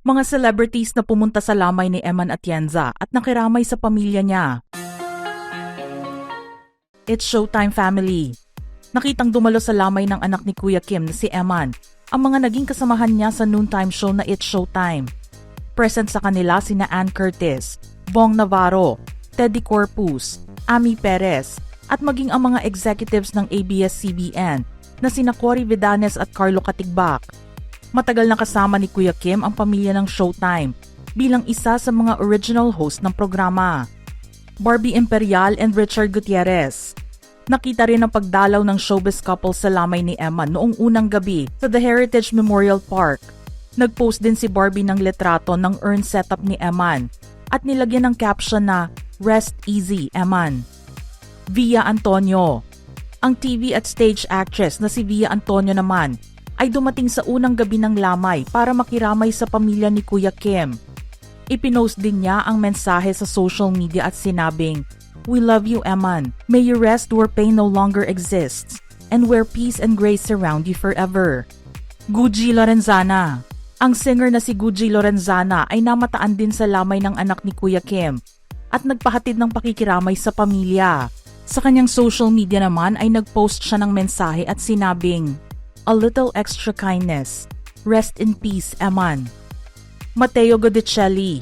Mga celebrities na pumunta sa lamay ni Eman Atienza at nakiramay sa pamilya niya. It's Showtime family. Nakitang dumalo sa lamay ng anak ni Kuya Kim na si Eman, ang mga naging kasamahan niya sa noontime show na It's Showtime. Present sa kanila sina Ann Curtis, Bong Navarro, Teddy Corpus, Ami Perez, at maging ang mga executives ng ABS-CBN na sina Cory Vidanes at Carlo Katigbak. Matagal na kasama ni Kuya Kim ang pamilya ng Showtime bilang isa sa mga original host ng programa. Barbie Imperial and Richard Gutierrez. Nakita rin ang pagdalaw ng showbiz couple sa lamay ni Eman noong unang gabi sa The Heritage Memorial Park. Nag-post din si Barbie ng litrato ng urn setup ni Eman at nilagyan ng caption na "Rest Easy, Eman." Via Antonio. Ang TV at stage actress na si Via Antonio naman ay dumating sa unang gabi ng lamay para makiramay sa pamilya ni Kuya Kim. Ipinost din niya ang mensahe sa social media at sinabing, "We love you, Eman. May you rest where pain no longer exists, and where peace and grace surround you forever." Gucci Lorenzana. Ang singer na si Gucci Lorenzana ay namataan din sa lamay ng anak ni Kuya Kim at nagpahatid ng pakikiramay sa pamilya. Sa kanyang social media naman ay nagpost siya ng mensahe at sinabing, "A little extra kindness. Rest in peace, Eman." Matteo Godicelli.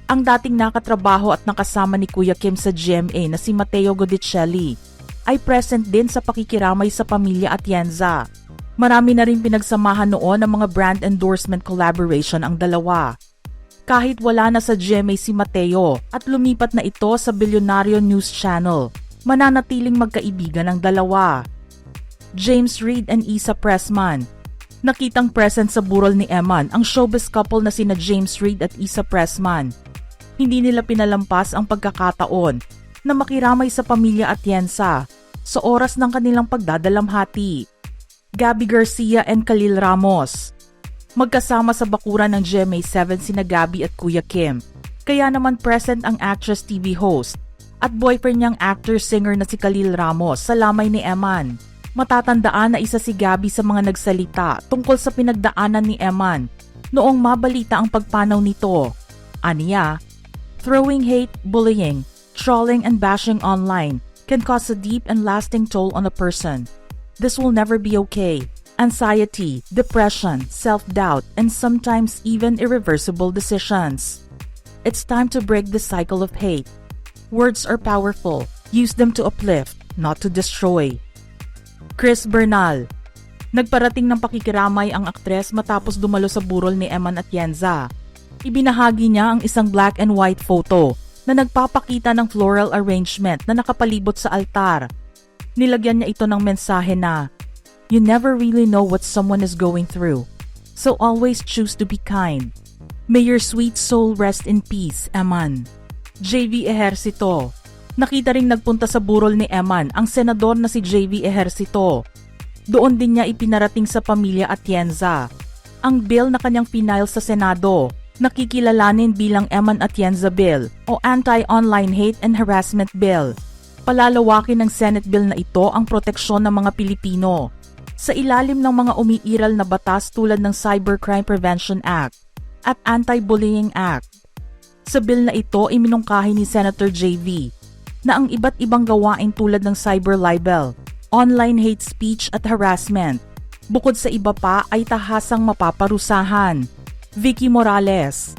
Ang dating nakatrabaho at nakasama ni Kuya Kim sa GMA na si Matteo Godicelli ay present din sa pakikiramay sa pamilya Atienza. Marami na rin pinagsamahan noon ng mga brand endorsement collaboration ang dalawa. Kahit wala na sa GMA si Matteo at lumipat na ito sa Bilyonaryo News Channel, mananatiling magkaibigan ang dalawa. James Reid and Issa Pressman. Nakitang present sa burol ni Eman ang showbiz couple na sina James Reid at Issa Pressman. Hindi nila pinalampas ang pagkakataon na makiramay sa pamilya Atienza sa oras ng kanilang pagdadalamhati. Gabby Garcia and Khalil Ramos. Magkasama sa bakuran ng GMA7 sina Gabby at Kuya Kim, kaya naman present ang actress TV host at boyfriend niyang actor-singer na si Khalil Ramos sa lamay ni Eman. Matatandaan na isa si Gabby sa mga nagsalita tungkol sa pinagdaanan ni Eman noong mabalita ang pagpanaw nito. Aniya, throwing hate, bullying, trolling and bashing online can cause a deep and lasting toll on a person. This will never be okay. Anxiety, depression, self-doubt, and sometimes even irreversible decisions. It's time to break the cycle of hate. Words are powerful. Use them to uplift, not to destroy. Chris Bernal. Nagparating ng pakikiramay ang aktres matapos dumalo sa burol ni Eman Atienza. Ibinahagi niya ang isang black and white photo na nagpapakita ng floral arrangement na nakapalibot sa altar. Nilagyan niya ito ng mensahe na, "You never really know what someone is going through, so always choose to be kind. May your sweet soul rest in peace, Eman." JV Ejercito. Nakita ring nagpunta sa burol ni Eman ang senador na si JV Ejercito. Doon din niya ipinarating sa pamilya Atienza ang bill na kanyang final sa Senado, nakikilalanin bilang Eman Atienza Bill o Anti-Online Hate and Harassment Bill. Palalawakin ng Senate Bill na ito ang proteksyon ng mga Pilipino sa ilalim ng mga umiiral na batas tulad ng Cybercrime Prevention Act at Anti-Bullying Act. Sa bill na ito iminungkahi ni Senator JV na ang iba't ibang gawain tulad ng cyber libel, online hate speech at harassment, bukod sa iba pa ay tahasang mapaparusahan. Vicky Morales.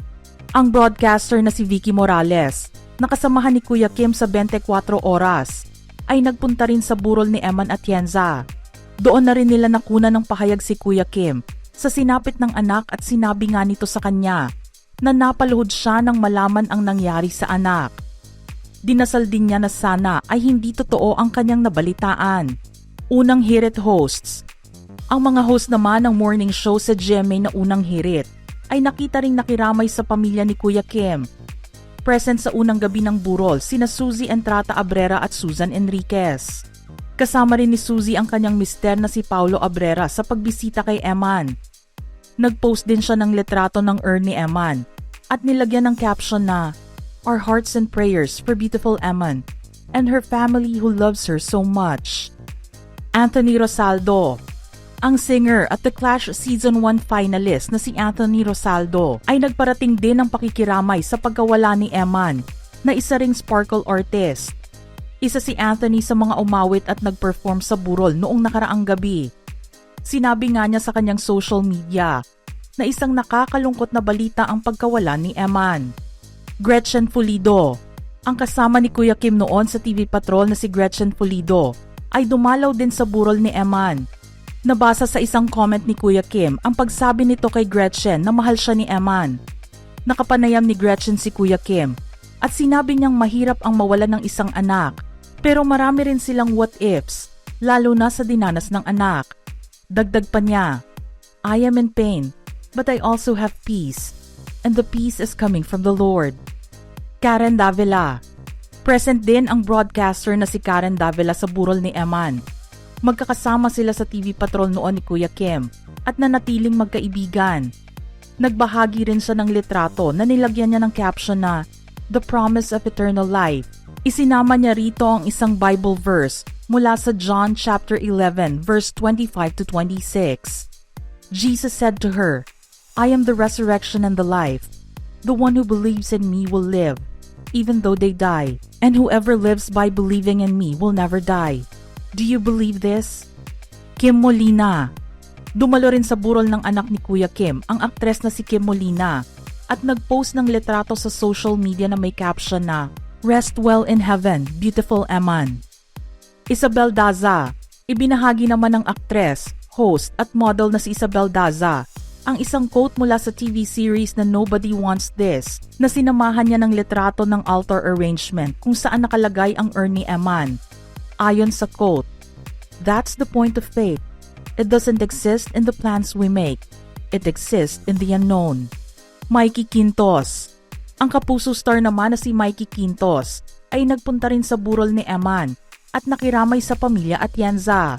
Ang broadcaster na si Vicky Morales, nakasamahan ni Kuya Kim sa 24 oras, ay nagpunta rin sa burol ni Eman Atienza. Doon na rin nila nakuna ng pahayag si Kuya Kim sa sinapit ng anak at sinabi nga nito sa kanya na napaluhod siya nang malaman ang nangyari sa anak. Dinasal din niya na sana ay hindi totoo ang kanyang nabalitaan. Unang hirit hosts. Ang mga host naman ng morning show sa GMA na unang hirit ay nakita ring nakiramay sa pamilya ni Kuya Kim. Present sa unang gabi ng burol sina Suzy Entrata Abrera at Susan Enriquez. Kasama rin ni Suzy ang kanyang mister na si Paulo Abrera sa pagbisita kay Eman. Nag-post din siya ng litrato ng urn ni Eman at nilagyan ng caption na, "Our hearts and prayers for beautiful Eman and her family who loves her so much." Anthony Rosaldo. Ang singer at The Clash Season 1 finalist na si Anthony Rosaldo ay nagparating din ng pakikiramay sa pagkawala ni Eman, na isa ring sparkle artist. Isa si Anthony sa mga umawit at nag-perform sa burol noong nakaraang gabi. Sinabi nga niya sa kanyang social media na isang nakakalungkot na balita ang pagkawala ni Eman. Gretchen Pulido, ang kasama ni Kuya Kim noon sa TV Patrol na si Gretchen Pulido, ay dumalaw din sa burol ni Eman. Nabasa sa isang comment ni Kuya Kim ang pagsabi nito kay Gretchen na mahal siya ni Eman. Nakapanayam ni Gretchen si Kuya Kim at sinabi niyang mahirap ang mawala ng isang anak, pero marami rin silang what ifs, lalo na sa dinanas ng anak. Dagdag pa niya, I am in pain, but I also have peace, and the peace is coming from the Lord. Karen Davila. Present din ang broadcaster na si Karen Davila sa burol ni Eman. Magkakasama sila sa TV Patrol noon ni Kuya Kim at nanatiling magkaibigan. Nagbahagi rin siya ng litrato na nilagyan niya ng caption na The Promise of Eternal Life. Isinama niya rito ang isang Bible verse mula sa John chapter 11 verse 25 to 26. Jesus said to her, I am the resurrection and the life. The one who believes in me will live, even though they die, and whoever lives by believing in me will never die. Do you believe this? Kim Molina. Dumalo rin sa burol ng anak ni Kuya Kim ang aktres na si Kim Molina at nagpost ng litrato sa social media na may caption na Rest well in heaven, beautiful Eman. Isabel Daza. Ibinahagi naman ng aktres, host at model na si Isabel Daza ang isang quote mula sa TV series na Nobody Wants This na sinamahan niya ng litrato ng altar arrangement kung saan nakalagay ang urn ni Eman. Ayon sa quote, That's the point of faith. It doesn't exist in the plans we make. It exists in the unknown. Mikey Quintos. Ang kapuso star naman na si Mikey Quintos ay nagpunta rin sa burol ni Eman at nakiramay sa pamilya Atienza.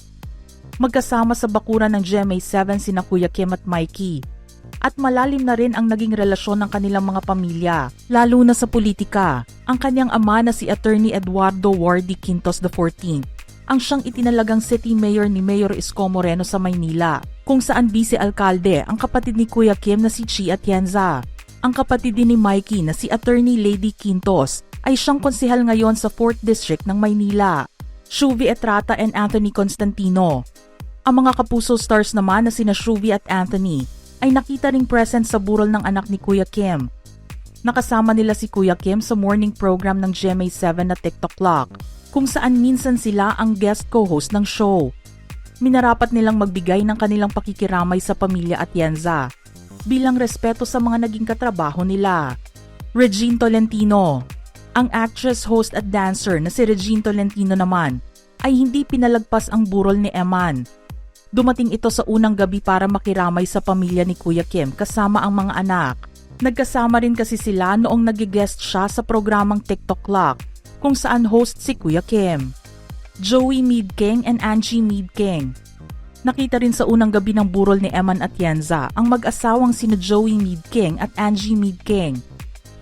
Magkasama sa bakuran ng GMA7 sina Kuya Kim at Mikey. At malalim na rin ang naging relasyon ng kanilang mga pamilya, lalo na sa politika. Ang kanyang ama na si Attorney Eduardo Wardy Quintos XIV, ang siyang itinalagang city mayor ni Mayor Isko Moreno sa Maynila, kung saan vice-alkalde ang kapatid ni Kuya Kim na si Chi Atienza. Ang kapatid din ni Mikey na si Attorney Lady Quintos ay siyang konsehal ngayon sa 4th District ng Maynila. Shuvi Etrata and Anthony Constantino. Ang mga kapuso stars naman na sina Shuvi at Anthony ay nakita ring present sa burol ng anak ni Kuya Kim. Nakasama nila si Kuya Kim sa morning program ng GMA7 na TikTok Clock, kung saan minsan sila ang guest co-host ng show. Minarapat nilang magbigay ng kanilang pakikiramay sa pamilya Atienza bilang respeto sa mga naging katrabaho nila. Regine Tolentino. Ang actress, host at dancer na si Regine Tolentino naman ay hindi pinalagpas ang burol ni Eman. Dumating ito sa unang gabi para makiramay sa pamilya ni Kuya Kim kasama ang mga anak. Nagkasama rin kasi sila noong nag-guest siya sa programang TikTok Clock kung saan host si Kuya Kim. Joey Mead-King and Angie Mead-King. Nakita rin sa unang gabi ng burol ni Eman Atienza ang mag-asawang sina Joey Mead-King at Angie Mead-King.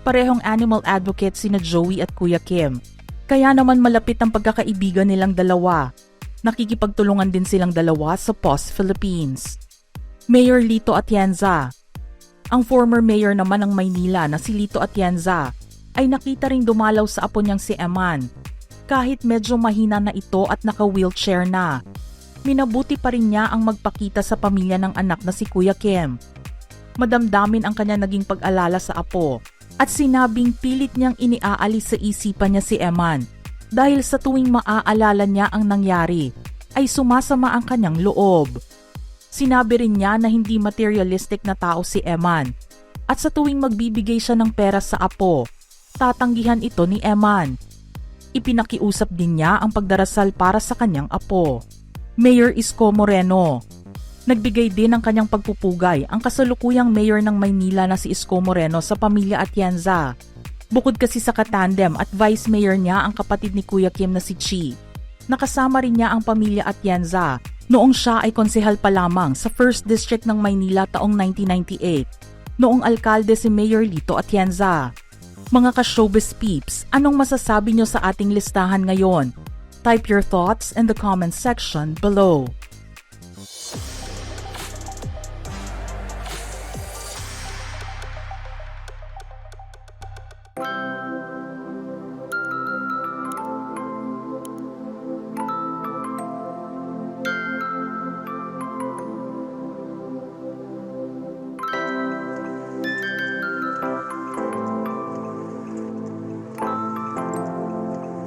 Parehong animal advocate sina Joey at Kuya Kim. Kaya naman malapit ang pagkakaibigan nilang dalawa. Nakikipagtulungan din silang dalawa sa POS Philippines. Mayor Lito Atienza. Ang former mayor naman ng Maynila na si Lito Atienza ay nakita ring dumalaw sa apo niyang si Eman. Kahit medyo mahina na ito at naka-wheelchair na, minabuti pa rin niya ang magpakita sa pamilya ng anak na si Kuya Kim. Madamdamin ang kanya naging pag-alala sa apo at sinabing pilit niyang iniaalis sa isipan niya si Eman. Dahil sa tuwing maaalala niya ang nangyari, ay sumasama ang kanyang loob. Sinabi rin niya na hindi materialistic na tao si Eman at sa tuwing magbibigay siya ng pera sa apo, tatanggihan ito ni Eman. Ipinakiusap din niya ang pagdarasal para sa kanyang apo. Mayor Isko Moreno. Nagbigay din ng kanyang pagpupugay ang kasalukuyang mayor ng Maynila na si Isko Moreno sa pamilya Atienza. Bukod kasi sa katandem at vice mayor niya ang kapatid ni Kuya Kim na si Chi. Nakasama rin niya ang pamilya Atienza noong siya ay konsehal pa lamang sa 1st District ng Maynila taong 1998. Noong alkalde si Mayor Lito Atienza. Mga ka-showbiz peeps, anong masasabi nyo sa ating listahan ngayon? Type your thoughts in the comment section below.